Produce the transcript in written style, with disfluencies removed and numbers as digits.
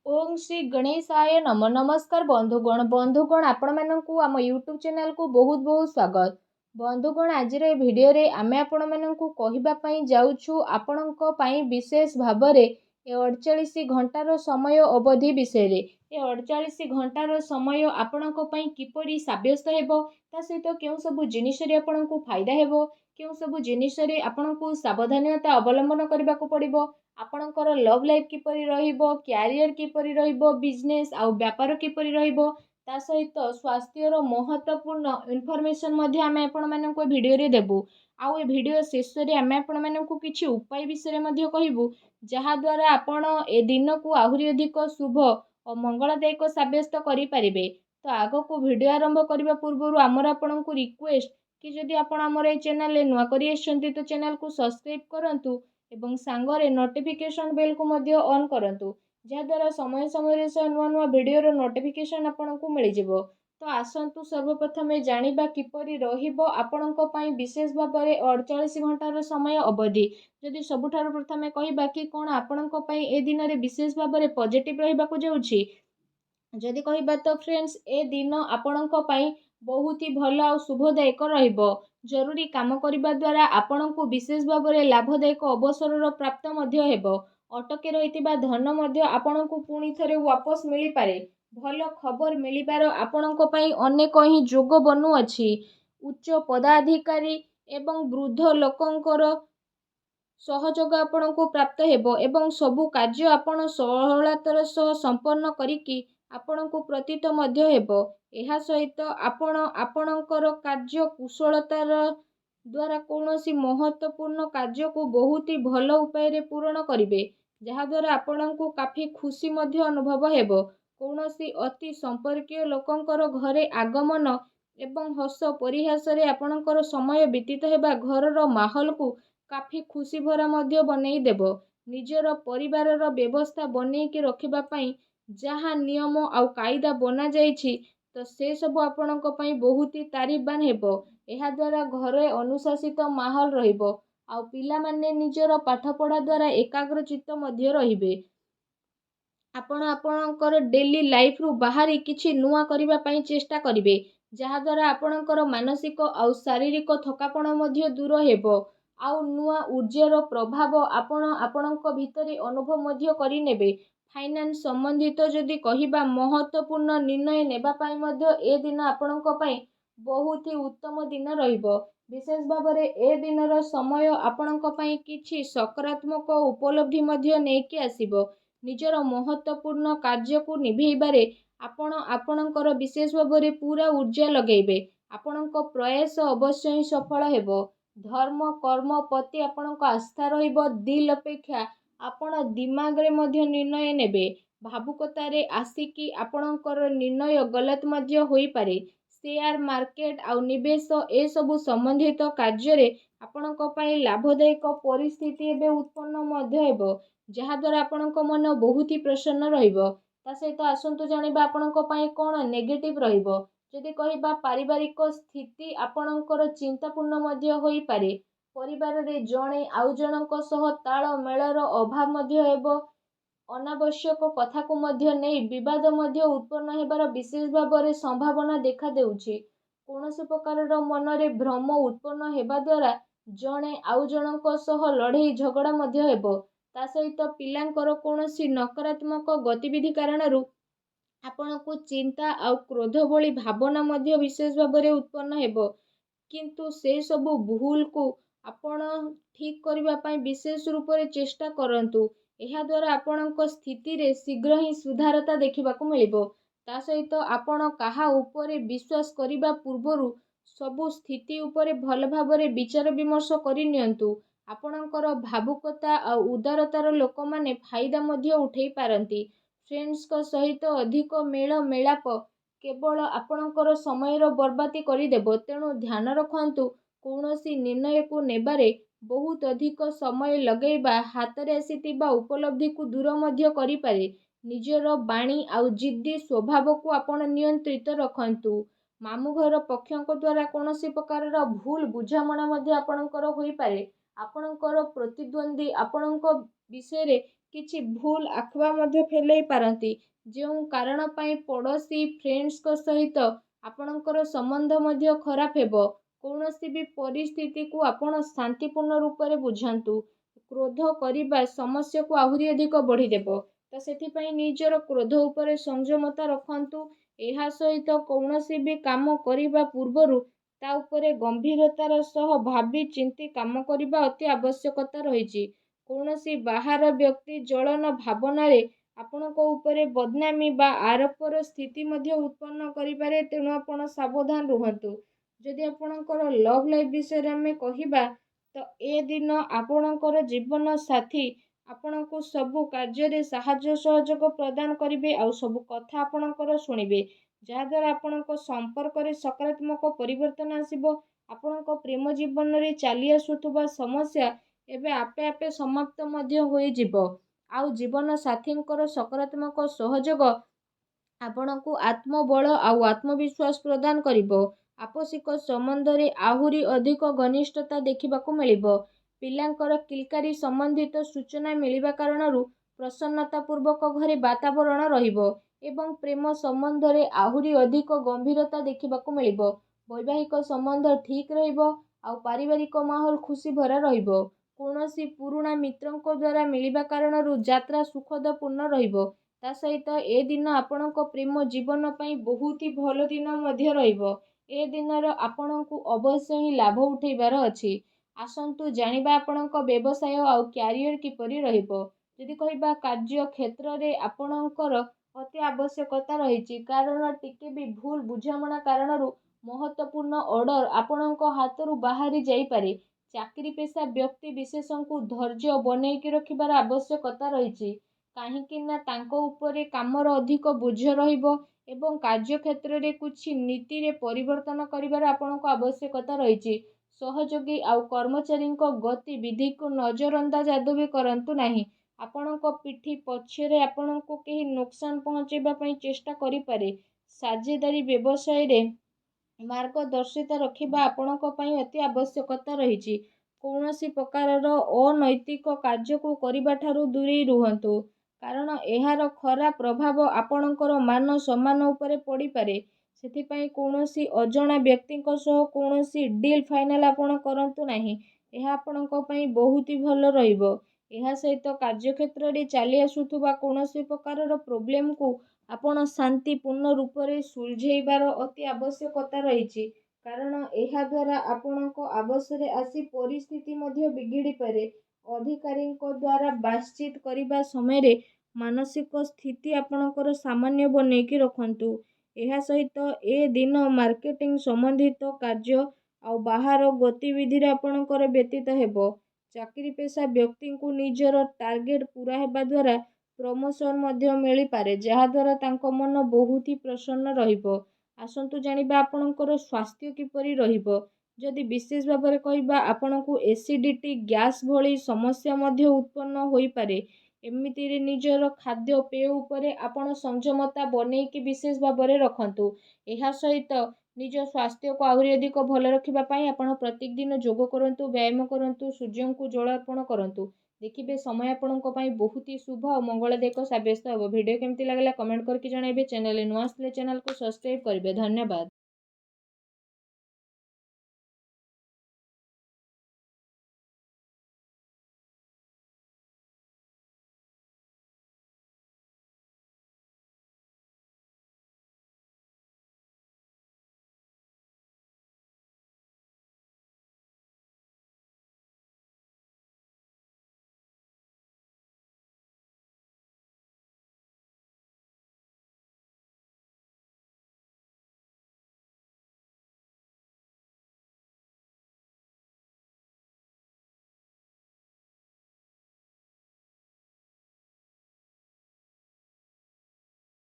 ओम श्री गणेशाय नम नमस्कार बंधुगण आपण मानकु आम यूट्यूब चैनल को बहुत बहुत स्वागत। बंधुगण आज भिडियो रे आमे आपण मानकु कहिबा पई जाउछु आपणको पई विशेष भाबरे ए 48 घंटार समय अवधि विषय रे ए 48 घंटार समय आपणको पई किपरि साब्यस्त हेबो ता सहित केउ सब जिनिस रे आपणको फायदा हेबो केउ सब जिनिस रे आपणको सावधानता अवलंबन करबा को पड़िबो आपणकर लव लाइफ किपरि रहिबो क्यारियर किपरि रहिबो बिजनेस आउ व्यापार किपरि रहिबो ता सहित स्वास्थ्यर महत्वपूर्ण इनफॉरमेशन मध्ये आमे आपण माननको वीडियो रे देबु आउ ए वीडियो शेष रे आमे आपण माननको किछि उपाय विषय मध्ये कहिबु जहा द्वारा आपण ए दिन को आहुरी अधिक शुभ और मंगलदायक साब्यस्त करि परिबे। तो आगो को वीडियो आरंभ करबा पूर्व आमर आपणको रिक्वेस्ट कि जदि आपण आमर ए चैनल ले नुआ करि आछंती तो चैनल को सब्सक्राइब करंतु एवं सांगरे नोटिफिकेशन बेल को मध्य ऑन करंतु जहाद्वारा समय समय नुआ नुआ वीडियो नोटिफिकेशन आपको मिल जिवो। तो आसंतु सर्वप्रथम जानिबा किपरि रहिबो आपणको पई विशेष भाव में 48 घंटार समय अवधि जदि सबुठार प्रथमे कहिबा कि कोन आपणको पई ए दिन रे विशेष भाव में पॉजिटिव रहिबा को जाउछि जदि कहिबा तो फ्रेंड्स ए दिन आपणको पई बहुत ही भल और शुभदायक रहिबो। जरूरी काम करबा द्वारा आपणको विशेष भाव में लाभदायक अवसर प्राप्त मध्य हेबो अटके रहितिबा धन मध्य आपणको पुणी थरे वापस मिली पारे भल खबर मिलिबार आपणको पई अनेक ही जोग बनु अछि उच्च पदाधिकारी एवं वृद्ध लोकंकर सहयोग आपणको प्राप्त हेबो एवं सबु कार्य आपण सहलतार सह संपन्न करिकि आपणको प्रतीत मध्य हेबो। एहा सहित आपण आपणकर कार्य कुशलतार द्वारा कौनसी महत्वपूर्ण कार्य को बहुत ही भल उपाय रे पूर्ण करिवे जहा द्वारा आपणको काफी खुशी मध्य अनुभव हेबो कौनसी अति संपर्कीय लोकंकर घरे आगमन एवं हस परिहास रे आपणकर समय बीतित हेबा घरर माहौल को काफी खुशी भरा मध्य बनेई देबो निजर परिवार रो व्यवस्था बनेई के रखिबा पई जहा नियम आउ कायदा बना जाईछि तो से सब आपणको पई बहुत ही तारीफबान हेबो। एहा द्वारा घरे अनुशासित माहौल रहिबो आउ पिला माने निजर पाठ पढ़ा द्वारा एकाग्र चित्त मध्य रहिबे आपण आपणकर डेली लाइफ रु बाहरी किछि नुआ करिबा पई चेष्टा करिवे जहा द्वारा आपणकर मानसिक आउ शारीरिक थकापण मध्य दूर हेबो आउ नुआ ऊर्जार प्रभाव आपण आपणक भितरे अनुभव मध्य करि नेबे। फाइनेंस संबंधित जदि कहिबा महत्वपूर्ण निर्णय नेबा पई मध्य ए दिन आपणक पई बहुत ही उत्तम दिन रहिबो विशेष भाव में ए दिनर समय आपणक पई किछि सकारात्मक उपलब्धि मध्य नेकी आसीबो निजर महत्वपूर्ण कार्य को निभेइबारे आपण आपणकर विशेष भाव में पूरा ऊर्जा लगेबे आपणक प्रयास अवश्य ही सफल हेबो। धर्म कर्म प्रति आपणक आस्था रहिबो दिल अपेक्षा आपण दिमाग रे मध्य निर्णय नेबे भावुकतारे आसिकी आपणकर निर्णय गलत मध्य होई पारे शेयर मार्केट आउ निवेश ए सबु संबंधित कार्य रे आपणक पई लाभदायक परिस्थिति एबे उत्पन्न मध्य हेबो जहा द्वारा आपणक मन बहुत ही प्रसन्न रहिबो। ता सहित आसंतु जानिबा आपणक पई कोन नेगेटिव रहिबो जदि कहिबा पारिवारिक स्थिति आपणकर चिंतापूर्ण मध्य होई पारे परिवार रे जणे आउ जनक सह ताळ मेळर अभाव मध्य हेबो अनावश्यक कथा को मध्य नहीं विवाद मध्य उत्पन्न हेबार विशेष भाव में संभावना देखा देउछि कौनसी प्रकार मन रे भ्रम उत्पन्न हेबा द्वारा जणे आउ जनक सह लड़ाई झगड़ा मध्य हेबो ता सहित पिलांकर कौनसी नकारात्मक गतिविधि कारणरू आपनको चिंता आउ क्रोध भली भावना मध्य विशेष भाव में उत्पन्न हेबो किंतु से सबु भूल को आपण ठीक करबा पई विशेष रूप से चेष्टा करंतु एहा द्वारा आपणक स्थिति रे शीघ्र ही सुधारता देखिबा को मिलिबो ता सहित आपण काहा ऊपर विश्वास करिबा पूर्वरु सबु स्थिति ऊपर भल भाव में विचार विमर्श करि नियंतु आपणकर भावुकता आउ उदारतार लोक माने फायदा मध्य उठेई पारंती फ्रेंड्स को सहित अधिक मेल मेलाप केवल आपणकर समय बर्बादी करदेव तेणु ध्यान रखंतु कौनसी निर्णय को नेबारे बहुत अधिक समय लगेबा हाथ रे आसीतिबा उपलब्धि को दूर मध्य करि पारे निजर बाणी आउ जिद्दी स्वभाव को आपण नियंत्रित रखंतु मामु घर पक्षों द्वारा कौनसी प्रकार भूल बुझामणा मध्य आपणकर होई पारे आपणकर प्रतिद्वंदी आपणक विषय रे କିଛି ଭୁଲ ଆଖୁଆ ମଧ୍ୟ ଫେଲେଇ ପାରନ୍ତି, ଯେଉଁ କାରଣ ପାଇଁ ପଡ଼ୋଶୀ ଫ୍ରେଣ୍ଡସ୍ଙ୍କ ସହିତ ଆପଣଙ୍କର ସମ୍ବନ୍ଧ ମଧ୍ୟ ଖରାପ ହେବ। କୌଣସି ବି ପରିସ୍ଥିତିକୁ ଆପଣ ଶାନ୍ତିପୂର୍ଣ୍ଣ ରୂପରେ ବୁଝାନ୍ତୁ। କ୍ରୋଧ କରିବା ସମସ୍ୟାକୁ ଆହୁରି ଅଧିକ ବଢ଼ିଦେବ। ତ ସେଥିପାଇଁ ନିଜର କ୍ରୋଧ ଉପରେ ସଂଯମତା ରଖନ୍ତୁ। ଏହା ସହିତ କୌଣସି ବି କାମ କରିବା ପୂର୍ବରୁ ତା ଉପରେ ଗମ୍ଭୀରତାର ସହ ଭାବି ଚିନ୍ତି କାମ କରିବା ଅତି ଆବଶ୍ୟକତା ରହିଛି। କୌଣସି ବାହାର ବ୍ୟକ୍ତି ଜଳନ ଭାବନାରେ ଆପଣଙ୍କ ଉପରେ ବଦନାମୀ ବା ଆରୋପର ସ୍ଥିତି ମଧ୍ୟ ଉତ୍ପନ୍ନ କରିପାରେ, ତେଣୁ ଆପଣ ସାବଧାନ ରୁହନ୍ତୁ। ଯଦି ଆପଣଙ୍କର ଲଭ୍ ଲାଇଫ୍ ବିଷୟରେ ଆମେ କହିବା, ତ ଏ ଦିନ ଆପଣଙ୍କର ଜୀବନ ସାଥୀ ଆପଣଙ୍କୁ ସବୁ କାର୍ଯ୍ୟରେ ସାହାଯ୍ୟ ସହଯୋଗ ପ୍ରଦାନ କରିବେ ଆଉ ସବୁ କଥା ଆପଣଙ୍କର ଶୁଣିବେ, ଯାହାଦ୍ୱାରା ଆପଣଙ୍କ ସମ୍ପର୍କରେ ସକାରାତ୍ମକ ପରିବର୍ତ୍ତନ ଆସିବ। ଆପଣଙ୍କ ପ୍ରେମ ଜୀବନରେ ଚାଲି ଆସୁଥିବା ସମସ୍ୟା ଏବେ ଆପେ ଆପେ ସମାପ୍ତ ମଧ୍ୟ ହୋଇଯିବ। ଆଉ ଜୀବନ ସାଥୀଙ୍କର ସକାରାତ୍ମକ ସହଯୋଗ ଆପଣଙ୍କୁ ଆତ୍ମବଳ ଆଉ ଆତ୍ମବିଶ୍ୱାସ ପ୍ରଦାନ କରିବ। ଆପୋଷିକ ସମ୍ବନ୍ଧରେ ଆହୁରି ଅଧିକ ଘନିଷ୍ଠତା ଦେଖିବାକୁ ମିଳିବ। ପିଲାଙ୍କର କିଲକାରୀ ସମ୍ବନ୍ଧିତ ସୂଚନା ମିଳିବା କାରଣରୁ ପ୍ରସନ୍ନତାପୂର୍ବକ ଘରେ ବାତାବରଣ ରହିବ ଏବଂ ପ୍ରେମ ସମ୍ବନ୍ଧରେ ଆହୁରି ଅଧିକ ଗମ୍ଭୀରତା ଦେଖିବାକୁ ମିଳିବ। ବୈବାହିକ ସମ୍ବନ୍ଧ ଠିକ୍ ରହିବ ଆଉ ପାରିବାରିକ ମାହୋଲ ଖୁସି ଭରା ରହିବ। କୌଣସି ପୁରୁଣା ମିତ୍ରଙ୍କ ଦ୍ୱାରା ମିଳିବା କାରଣରୁ ଯାତ୍ରା ସୁଖଦପୂର୍ଣ୍ଣ ରହିବ। ତା ସହିତ ଏ ଦିନ ଆପଣଙ୍କ ପ୍ରେମ ଜୀବନ ପାଇଁ ବହୁତ ହି ଭଲ ଦିନ ମଧ୍ୟ ରହିବ। ଏ ଦିନର ଆପଣଙ୍କୁ ଅବଶ୍ୟ ହିଁ ଲାଭ ଉଠାଇବାର ଅଛି। ଆସନ୍ତୁ ଜାଣିବା ଆପଣଙ୍କ ବ୍ୟବସାୟ ଆଉ କ୍ୟାରିୟର କିପରି ରହିବ। ଯଦି କହିବା କାର୍ଯ୍ୟ କ୍ଷେତ୍ରରେ ଆପଣଙ୍କର ଅତି ଆବଶ୍ୟକତା ରହିଛି, କାରଣ ଟିକେ ବି ଭୁଲ ବୁଝାମଣା କାରଣରୁ ମହତ୍ତ୍ୱପୂର୍ଣ୍ଣ ଅର୍ଡର ଆପଣଙ୍କ ହାତରୁ ବାହାରି ଯାଇପାରେ। ଚାକିରି ପେଶା ବ୍ୟକ୍ତି ବିଶେଷଙ୍କୁ ଧୈର୍ଯ୍ୟ ବନେଇକି ରଖିବାର ଆବଶ୍ୟକତା ରହିଛି, କାହିଁକି ନା ତାଙ୍କ ଉପରେ କାମର ଅଧିକ ବୋଝ ରହିବ ଏବଂ କାର୍ଯ୍ୟକ୍ଷେତ୍ରରେ କିଛି ନୀତିରେ ପରିବର୍ତ୍ତନ କରିବାର ଆପଣଙ୍କ ଆବଶ୍ୟକତା ରହିଛି। ସହଯୋଗୀ ଆଉ କର୍ମଚାରୀଙ୍କ ଗତିବିଧିକୁ ନଜରଅନ୍ଦାଜ ଆଦୌ ବି କରନ୍ତୁ ନାହିଁ। ଆପଣଙ୍କ ପିଠି ପଛରେ ଆପଣଙ୍କୁ କେହି ନୋକସାନ ପହଞ୍ଚାଇବା ପାଇଁ ଚେଷ୍ଟା କରିପାରେ। ସାଝେଦାରୀ ବ୍ୟବସାୟରେ ମାର୍ଗଦର୍ଶିତା ରଖିବା ଆପଣଙ୍କ ପାଇଁ ଅତି ଆବଶ୍ୟକତା ରହିଛି। କୌଣସି ପ୍ରକାରର ଅନୈତିକ କାର୍ଯ୍ୟକୁ କରିବାଠାରୁ ଦୂରେଇ ରୁହନ୍ତୁ, କାରଣ ଏହାର ଖରାପ ପ୍ରଭାବ ଆପଣଙ୍କର ମାନ ସମ୍ମାନ ଉପରେ ପଡ଼ିପାରେ। ସେଥିପାଇଁ କୌଣସି ଅଜଣା ବ୍ୟକ୍ତିଙ୍କ ସହ କୌଣସି ଡିଲ୍ ଫାଇନାଲ ଆପଣ କରନ୍ତୁ ନାହିଁ। ଏହା ଆପଣଙ୍କ ପାଇଁ ବହୁତ ହି ଭଲ ରହିବ। ଏହା ସହିତ କାର୍ଯ୍ୟକ୍ଷେତ୍ରରେ ଚାଲି ଆସୁଥିବା କୌଣସି ପ୍ରକାରର ପ୍ରୋବ୍ଲେମକୁ ଆପଣ ଶାନ୍ତିପୂର୍ଣ୍ଣ ରୂପରେ ସୁଲଝେଇବାର ଅତି ଆବଶ୍ୟକତା ରହିଛି, କାରଣ ଏହା ଦ୍ୱାରା ଆପଣଙ୍କ ଆବଶରେ ଆସି ପରିସ୍ଥିତି ମଧ୍ୟ ବିଗିଡ଼ିପାରେ। ଅଧିକାରୀଙ୍କ ଦ୍ୱାରା ବାତଚିତ କରିବା ସମୟରେ ମାନସିକ ସ୍ଥିତି ଆପଣଙ୍କର ସାମାନ୍ୟ ବନେଇକି ରଖନ୍ତୁ। ଏହା ସହିତ ଏ ଦିନ ମାର୍କେଟିଂ ସମ୍ବନ୍ଧିତ କାର୍ଯ୍ୟ ଆଉ ବାହାର ଗତିବିଧିରେ ଆପଣଙ୍କର ବ୍ୟତୀତ ହେବ। ଚାକିରି ପେଶା ବ୍ୟକ୍ତିଙ୍କୁ ନିଜର ଟାର୍ଗେଟ ପୂରା ହେବା ଦ୍ୱାରା ପ୍ରମୋସନ ମଧ୍ୟ ମିଳିପାରେ, ଯାହାଦ୍ୱାରା ତାଙ୍କ ମନ ବହୁତ ହି ପ୍ରସନ୍ନ ରହିବ। ଆସନ୍ତୁ ଜାଣିବା ଆପଣଙ୍କର ସ୍ୱାସ୍ଥ୍ୟ କିପରି ରହିବ। ଯଦି ବିଶେଷ ଭାବରେ କହିବା, ଆପଣଙ୍କୁ ଏସିଡିଟି, ଗ୍ୟାସ୍ ଭଳି ସମସ୍ୟା ମଧ୍ୟ ଉତ୍ପନ୍ନ ହୋଇପାରେ। ଏମିତିରେ ନିଜର ଖାଦ୍ୟପେୟ ଉପରେ ଆପଣ ସଂଯମତା ବନେଇକି ବିଶେଷ ଭାବରେ ରଖନ୍ତୁ। ଏହା ସହିତ ନିଜ ସ୍ୱାସ୍ଥ୍ୟକୁ ଆହୁରି ଅଧିକ ଭଲ ରଖିବା ପାଇଁ ଆପଣ ପ୍ରତ୍ୟେକ ଦିନ ଯୋଗ କରନ୍ତୁ, ବ୍ୟାୟାମ କରନ୍ତୁ, ସୂର୍ଯ୍ୟଙ୍କୁ ଜଳ ଅର୍ପଣ କରନ୍ତୁ। ଦେଖିବେ ସମୟ ଆପଣଙ୍କ ପାଇଁ ବହୁତ ହି ଶୁଭ ଆଉ ମଙ୍ଗଳଦାୟକ ସାବ୍ୟସ୍ତ ହେବ। ଭିଡ଼ିଓ କେମିତି ଲାଗିଲା କମେଣ୍ଟ କରିକି ଜଣାଇବେ। ଚ୍ୟାନେଲରେ ନୂଆ ଆସିଲେ ଚ୍ୟାନେଲକୁ ସବସ୍କ୍ରାଇବ କରିବେ। ଧନ୍ୟବାଦ।